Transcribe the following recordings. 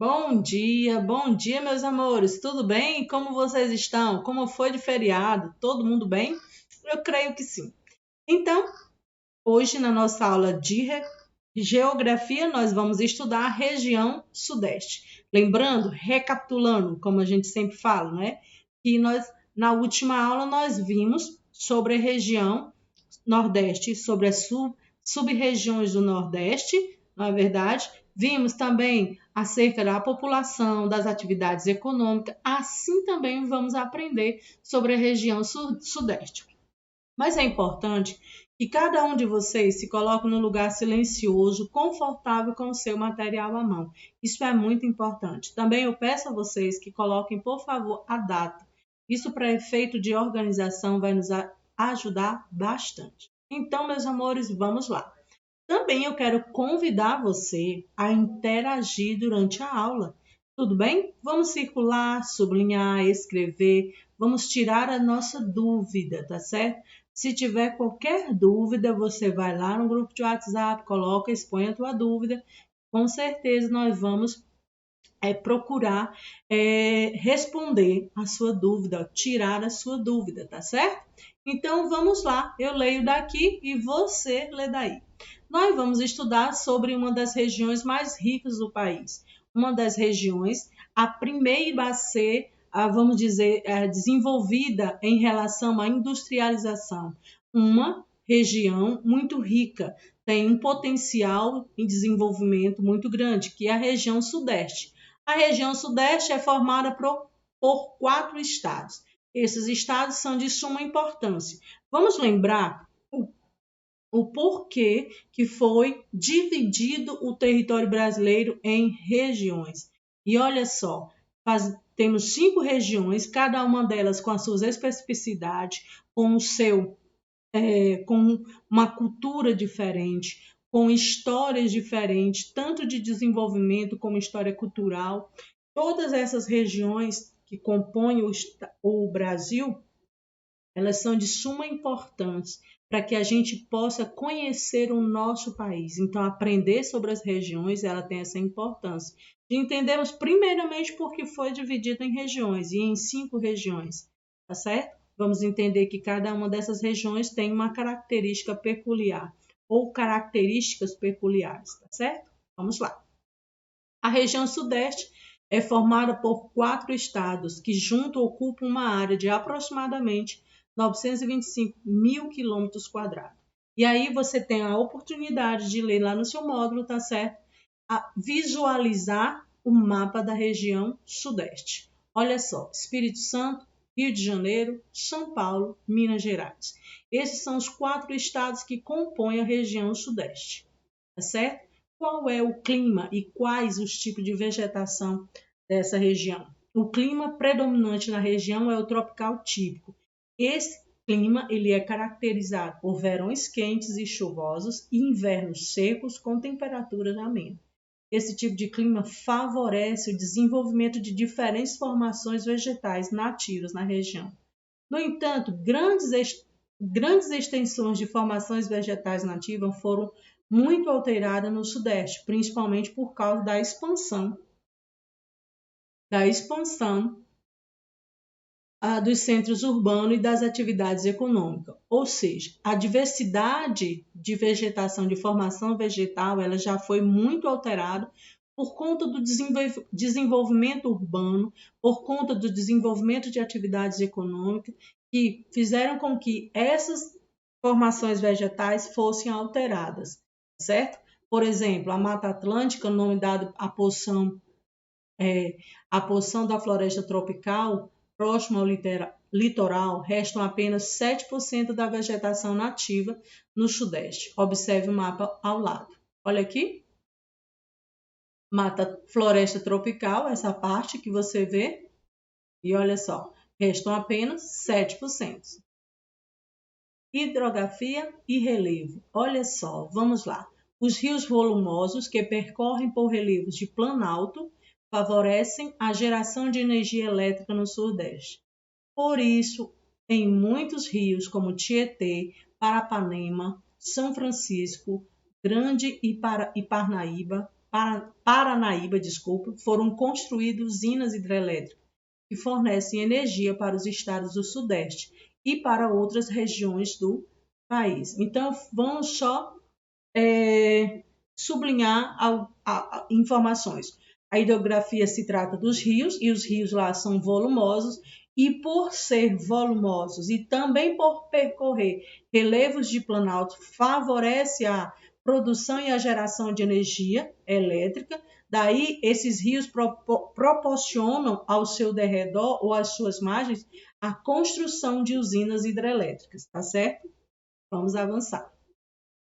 Bom dia, meus amores. Tudo bem? Como vocês estão? Como foi de feriado? Todo mundo bem? Eu creio que sim. Então, hoje na nossa aula de geografia, nós vamos estudar a região Sudeste. Lembrando, recapitulando, como a gente sempre fala, né? Que na última aula nós vimos sobre a região Nordeste, sobre as sub-regiões do Nordeste, não é verdade? Vimos também acerca da população, das atividades econômicas, assim também vamos aprender sobre a região Sudeste. Mas é importante que cada um de vocês se coloque num lugar silencioso, confortável com o seu material à mão. Isso é muito importante. Também eu peço a vocês que coloquem, por favor, a data. Isso, para efeito de organização, vai nos ajudar bastante. Então, meus amores, vamos lá. Também eu quero convidar você a interagir durante a aula. Tudo bem? Vamos circular, sublinhar, escrever, vamos tirar a nossa dúvida, tá certo? Se tiver qualquer dúvida, você vai lá no grupo de WhatsApp, coloca, expõe a tua dúvida. Com certeza nós vamos procurar responder a sua dúvida, tirar a sua dúvida, tá certo? Então vamos lá, eu leio daqui e você lê daí. Nós vamos estudar sobre uma das regiões mais ricas do país. Uma das regiões, a primeira a ser, vamos dizer, desenvolvida em relação à industrialização. Uma região muito rica, tem um potencial em desenvolvimento muito grande, que é a região Sudeste. A região Sudeste é formada por 4 estados. Esses estados são de suma importância. Vamos lembrar o porquê que foi dividido o território brasileiro em regiões. E olha só, temos 5 regiões, cada uma delas com as suas especificidades, com o seu com uma cultura diferente, com histórias diferentes, tanto de desenvolvimento como história cultural. Todas essas regiões que compõem o Brasil, elas são de suma importância para que a gente possa conhecer o nosso país. Então, aprender sobre as regiões, ela tem essa importância. De entendermos primeiramente porque foi dividido em regiões e em 5 regiões, tá certo? Vamos entender que cada uma dessas regiões tem uma característica peculiar ou características peculiares, tá certo? Vamos lá. A região Sudeste é formada por 4 estados que juntos ocupam uma área de aproximadamente 925 mil quilômetros quadrados. E aí você tem a oportunidade de ler lá no seu módulo, tá certo? A visualizar o mapa da região Sudeste. Olha só, Espírito Santo, Rio de Janeiro, São Paulo, Minas Gerais. Esses são os 4 estados que compõem a região Sudeste, tá certo? Qual é o clima e quais os tipos de vegetação dessa região? O clima predominante na região é o tropical típico. Esse clima ele é caracterizado por verões quentes e chuvosos e invernos secos com temperaturas amenas. Esse tipo de clima favorece o desenvolvimento de diferentes formações vegetais nativas na região. No entanto, grandes extensões de formações vegetais nativas foram muito alteradas no Sudeste, principalmente por causa da expansão dos centros urbanos e das atividades econômicas. Ou seja, a diversidade de vegetação, de formação vegetal, ela já foi muito alterada por conta do desenvolvimento urbano, por conta do desenvolvimento de atividades econômicas, que fizeram com que essas formações vegetais fossem alteradas, certo? Por exemplo, a Mata Atlântica, nome dado à porção da floresta tropical, próximo ao litoral, restam apenas 7% da vegetação nativa no Sudeste. Observe o mapa ao lado. Olha aqui. Floresta tropical, essa parte que você vê. E olha só, restam apenas 7%. Hidrografia e relevo. Olha só, vamos lá. Os rios volumosos que percorrem por relevos de planalto favorecem a geração de energia elétrica no Sudeste. Por isso, em muitos rios como Tietê, Parapanema, São Francisco, Grande e Parnaíba, Paranaíba, foram construídas usinas hidrelétricas que fornecem energia para os estados do Sudeste e para outras regiões do país. Então, vamos só sublinhar informações. A hidrografia se trata dos rios, e os rios lá são volumosos, e por ser volumosos e também por percorrer relevos de planalto, favorece a produção e a geração de energia elétrica. Daí, esses rios proporcionam ao seu derredor ou às suas margens a construção de usinas hidrelétricas, tá certo? Vamos avançar.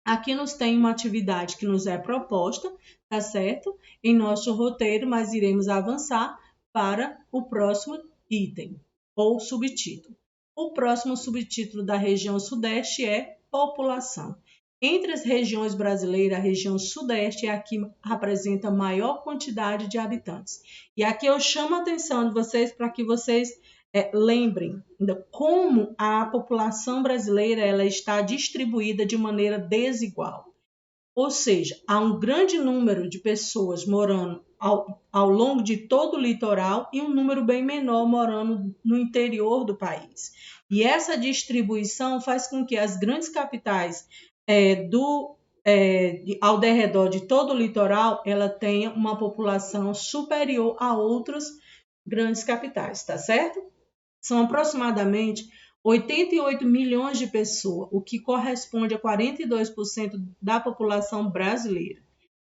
Aqui nos tem uma atividade que nos é proposta, tá certo? Em nosso roteiro, mas iremos avançar para o próximo item ou subtítulo. O próximo subtítulo da região Sudeste é população. Entre as regiões brasileiras, a região Sudeste é a que apresenta maior quantidade de habitantes. E aqui eu chamo a atenção de vocês para que vocês lembrem como a população brasileira ela está distribuída de maneira desigual. Ou seja, há um grande número de pessoas morando ao longo de todo o litoral e um número bem menor morando no interior do país. E essa distribuição faz com que as grandes capitais ao derredor de todo o litoral ela tenha uma população superior a outras grandes capitais, tá certo? São aproximadamente 88 milhões de pessoas, o que corresponde a 42% da população brasileira.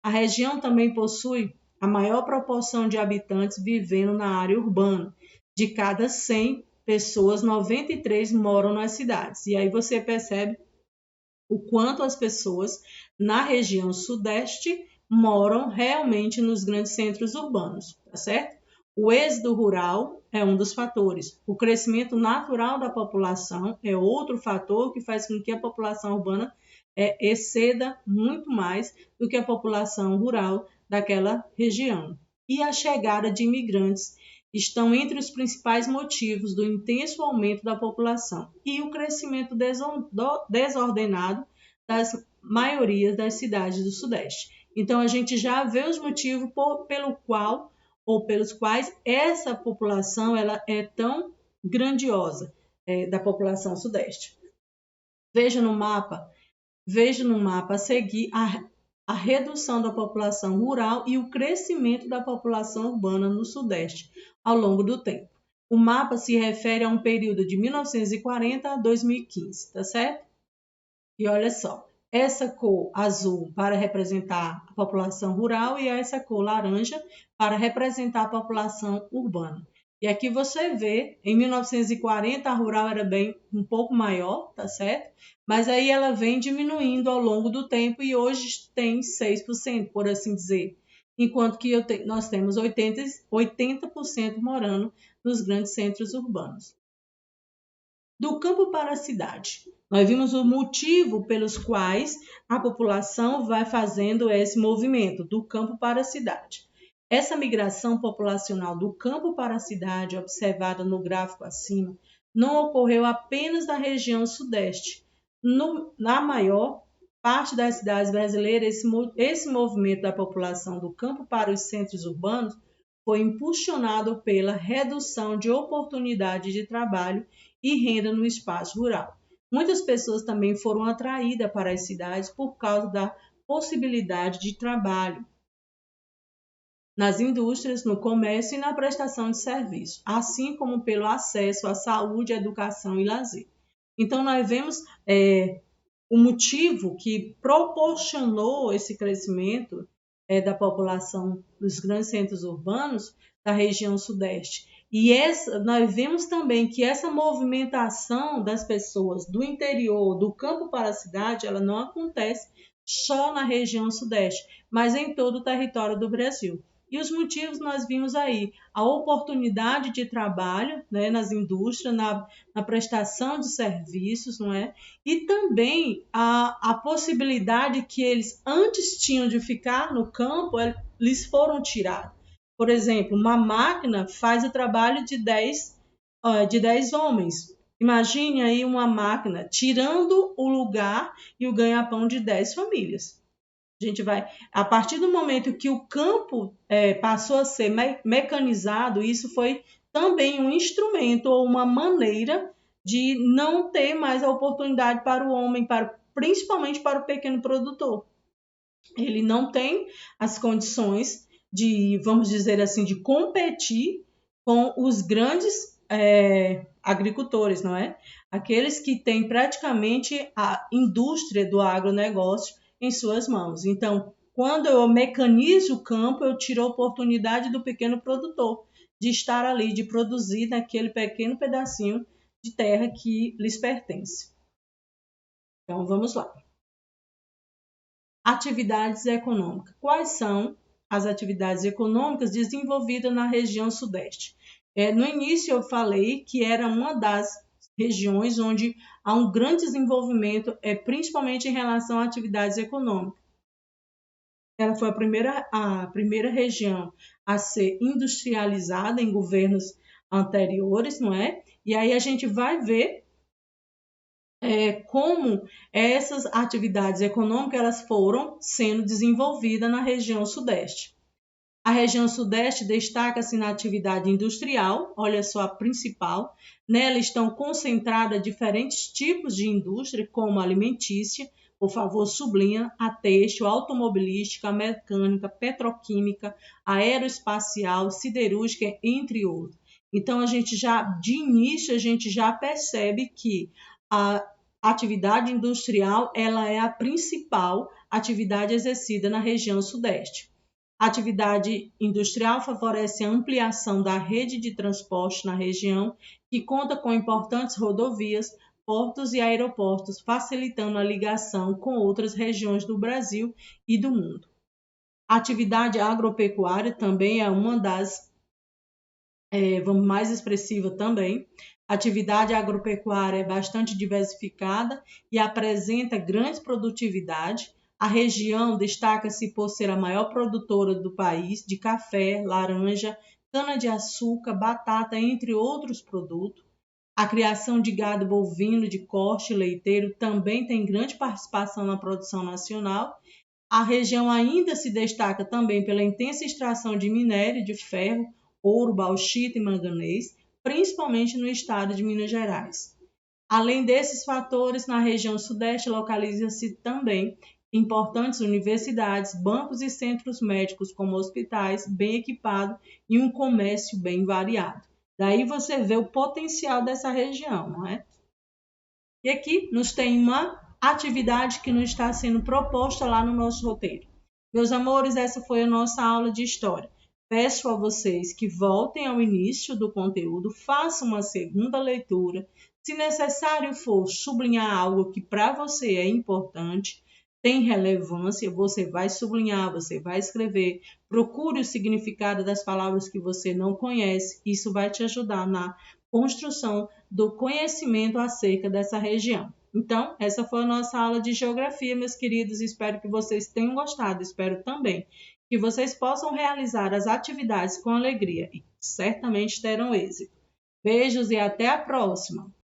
A região também possui a maior proporção de habitantes vivendo na área urbana. De cada 100 pessoas, 93 moram nas cidades. E aí você percebe o quanto as pessoas na região Sudeste moram realmente nos grandes centros urbanos, tá certo? O êxodo rural é um dos fatores. O crescimento natural da população é outro fator que faz com que a população urbana exceda muito mais do que a população rural daquela região. E a chegada de imigrantes estão entre os principais motivos do intenso aumento da população e o crescimento desordenado das maiorias das cidades do Sudeste. Então, a gente já vê os motivos pelos quais essa população ela é tão grandiosa da população Sudeste. Veja no mapa a seguir a redução da população rural e o crescimento da população urbana no Sudeste ao longo do tempo. O mapa se refere a um período de 1940 a 2015, tá certo? E olha só, essa cor azul para representar a população rural e essa cor laranja para representar a população urbana. E aqui você vê, em 1940 a rural era um pouco maior, tá certo? Mas aí ela vem diminuindo ao longo do tempo e hoje tem 6%, por assim dizer. Enquanto que nós temos 80% morando nos grandes centros urbanos. Do campo para a cidade. Nós vimos o motivo pelos quais a população vai fazendo esse movimento do campo para a cidade. Essa migração populacional do campo para a cidade, observada no gráfico acima, não ocorreu apenas na região Sudeste. Na maior parte das cidades brasileiras, esse movimento da população do campo para os centros urbanos foi impulsionado pela redução de oportunidades de trabalho e renda no espaço rural. Muitas pessoas também foram atraídas para as cidades por causa da possibilidade de trabalho nas indústrias, no comércio e na prestação de serviços, assim como pelo acesso à saúde, educação e lazer. Então, nós vemos o motivo que proporcionou esse crescimento da população dos grandes centros urbanos da região Sudeste. E nós vemos também que essa movimentação das pessoas do interior, do campo para a cidade, ela não acontece só na região Sudeste, mas em todo o território do Brasil. E os motivos nós vimos aí, a oportunidade de trabalho, né, nas indústrias, na prestação de serviços, não é? E também a possibilidade que eles antes tinham de ficar no campo, eles foram tirados. Por exemplo, uma máquina faz o trabalho de 10 homens. Imagine aí uma máquina tirando o lugar e o ganha-pão de 10 famílias. A gente vai, a partir do momento que o campo passou a ser mecanizado, isso foi também um instrumento ou uma maneira de não ter mais a oportunidade para o homem, principalmente para o pequeno produtor. Ele não tem as condições de, vamos dizer assim, de competir com os grandes agricultores, não é? Aqueles que têm praticamente a indústria do agronegócio em suas mãos. Então, quando eu mecanizo o campo, eu tiro a oportunidade do pequeno produtor de estar ali, de produzir naquele pequeno pedacinho de terra que lhes pertence. Então, vamos lá. Atividades econômicas. Quais são as atividades econômicas desenvolvidas na região Sudeste? No início eu falei que era uma das regiões onde há um grande desenvolvimento, principalmente em relação a atividades econômicas. Ela foi a primeira região a ser industrializada em governos anteriores, não é? E aí a gente vai ver como essas atividades econômicas elas foram sendo desenvolvidas na região Sudeste. A região Sudeste destaca-se na atividade industrial, olha só a principal. Nela estão concentradas diferentes tipos de indústria, como alimentícia, por favor, sublinha, a têxtil, automobilística, a mecânica, petroquímica, aeroespacial, siderúrgica, entre outros. Então, de início, a gente já percebe que a atividade industrial ela é a principal atividade exercida na região Sudeste. A atividade industrial favorece a ampliação da rede de transporte na região, que conta com importantes rodovias, portos e aeroportos, facilitando a ligação com outras regiões do Brasil e do mundo. A atividade agropecuária também é uma das mais expressiva também. A atividade agropecuária é bastante diversificada e apresenta grande produtividade. A região destaca-se por ser a maior produtora do país de café, laranja, cana-de-açúcar, batata, entre outros produtos. A criação de gado bovino de corte leiteiro também tem grande participação na produção nacional. A região ainda se destaca também pela intensa extração de minério de ferro, ouro, bauxita e manganês, principalmente no estado de Minas Gerais. Além desses fatores, na região Sudeste localiza-se também importantes universidades, bancos e centros médicos, como hospitais bem equipados e um comércio bem variado. Daí você vê o potencial dessa região, não é? E aqui nos tem uma atividade que nos está sendo proposta lá no nosso roteiro. Meus amores, essa foi a nossa aula de história. Peço a vocês que voltem ao início do conteúdo, façam uma segunda leitura. Se necessário for sublinhar algo que para você é importante, tem relevância, você vai sublinhar, você vai escrever. Procure o significado das palavras que você não conhece. Isso vai te ajudar na construção do conhecimento acerca dessa região. Então, essa foi a nossa aula de geografia, meus queridos. Espero que vocês tenham gostado. Espero também que vocês possam realizar as atividades com alegria e certamente terão êxito. Beijos e até a próxima!